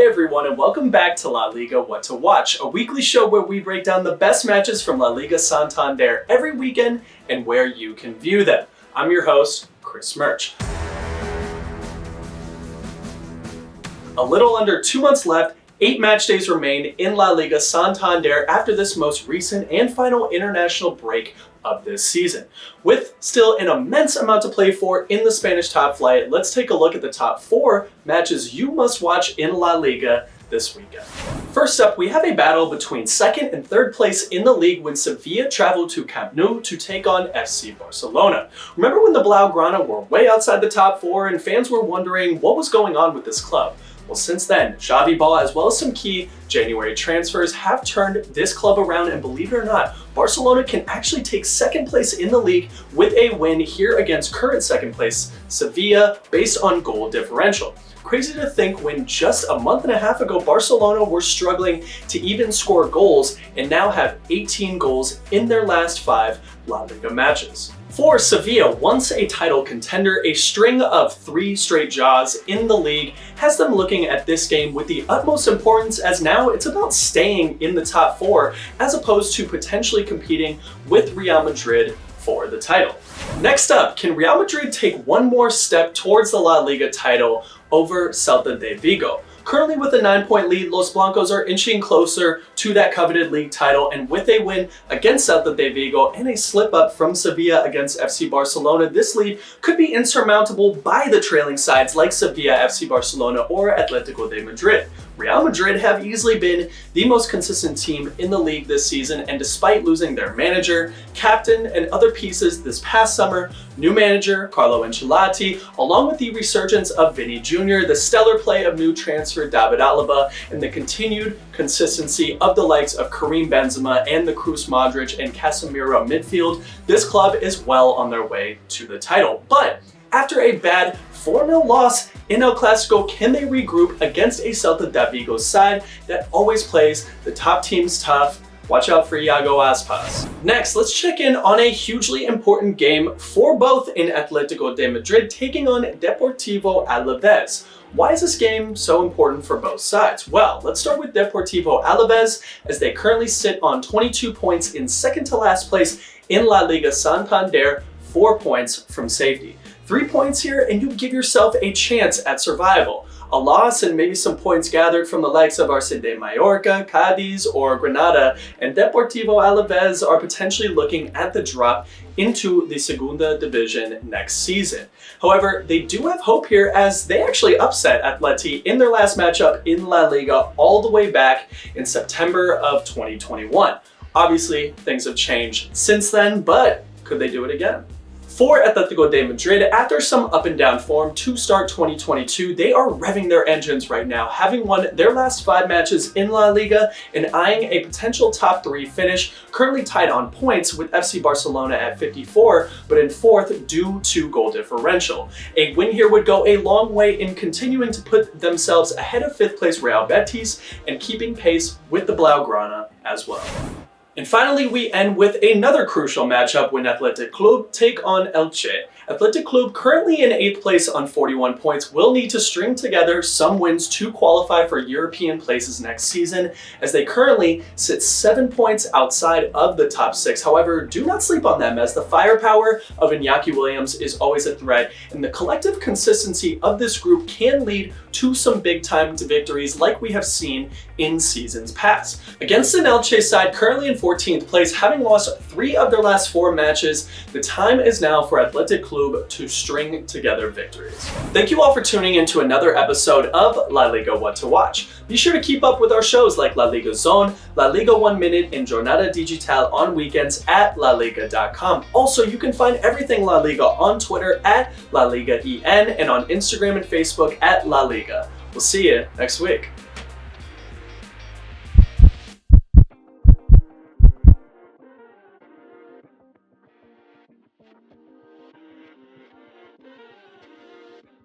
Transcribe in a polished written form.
everyone, and welcome back to La Liga What to Watch, a weekly show where we break down the best matches from La Liga Santander every weekend and where you can view them. I'm your host, Chris Murch. A little under 2 months left, 8 match days remain in La Liga Santander after this most recent and final international break of this season. With still an immense amount to play for in the Spanish top flight, let's take a look at the top 4 matches you must watch in La Liga this weekend. First up, we have a battle between second and third place in the league when Sevilla traveled to Camp Nou to take on FC Barcelona. Remember when the Blaugrana were way outside the top 4 and fans were wondering what was going on with this club? Well, since then, Xavi Ball as well as some key January transfers have turned this club around, and believe it or not, Barcelona can actually take second place in the league with a win here against current second place Sevilla based on goal differential. Crazy to think when just a month and a half ago Barcelona were struggling to even score goals and now have 18 goals in their last 5 La Liga matches. For Sevilla, once a title contender, a string of 3 straight draws in the league has them looking at this game with the utmost importance, as now it's about staying in the top 4 as opposed to potentially competing with Real Madrid for the title. Next up, can Real Madrid take one more step towards the La Liga title over Celta de Vigo? Currently with a 9-point lead, Los Blancos are inching closer to that coveted league title, and with a win against Celta de Vigo and a slip up from Sevilla against FC Barcelona, this lead could be insurmountable by the trailing sides like Sevilla, FC Barcelona, or Atletico de Madrid. Real Madrid have easily been the most consistent team in the league this season, and despite losing their manager, captain, and other pieces this past summer, new manager Carlo Ancelotti, along with the resurgence of Vinny Jr., the stellar play of new transfer David Alaba, and the continued consistency of the likes of Karim Benzema and the Kroos Modric and Casemiro midfield, this club is well on their way to the title. But after a bad 4-0 loss in El Clasico, can they regroup against a Celta de Vigo side that always plays the top teams tough? Watch out for Iago Aspas. Next, let's check in on a hugely important game for both in Atletico de Madrid taking on Deportivo Alaves. Why is this game so important for both sides? Well, let's start with Deportivo Alaves, as they currently sit on 22 points in second to last place in La Liga Santander, 4 points from safety. 3 points here and you give yourself a chance at survival. A loss and maybe some points gathered from the likes of Arce de Mallorca, Cadiz, or Granada, and Deportivo Alaves are potentially looking at the drop into the Segunda Division next season. However, they do have hope here as they actually upset Atleti in their last matchup in La Liga all the way back in September of 2021. Obviously, things have changed since then, but could they do it again? For Atletico de Madrid, after some up and down form to start 2022, they are revving their engines right now, having won their last 5 matches in La Liga and eyeing a potential top 3 finish, currently tied on points with FC Barcelona at 54, but in 4th due to goal differential. A win here would go a long way in continuing to put themselves ahead of 5th place Real Betis and keeping pace with the Blaugrana as well. And finally, we end with another crucial matchup when Athletic Club take on Elche. Athletic Club, currently in 8th place on 41 points, will need to string together some wins to qualify for European places next season, as they currently sit 7 points outside of the top 6. However, do not sleep on them, as the firepower of Iñaki Williams is always a threat, and the collective consistency of this group can lead to some big-time victories like we have seen in seasons past. Against an Elche side currently in 14th place, having lost 3 of their last 4 matches, the time is now for Athletic Club to string together victories. Thank you all for tuning in to another episode of La Liga What to Watch. Be sure to keep up with our shows like La Liga Zone, La Liga 1 Minute, and Jornada Digital on weekends at laliga.com. Also, you can find everything La Liga on Twitter at LaLigaEN and on Instagram and Facebook at La Liga. We'll see you next week.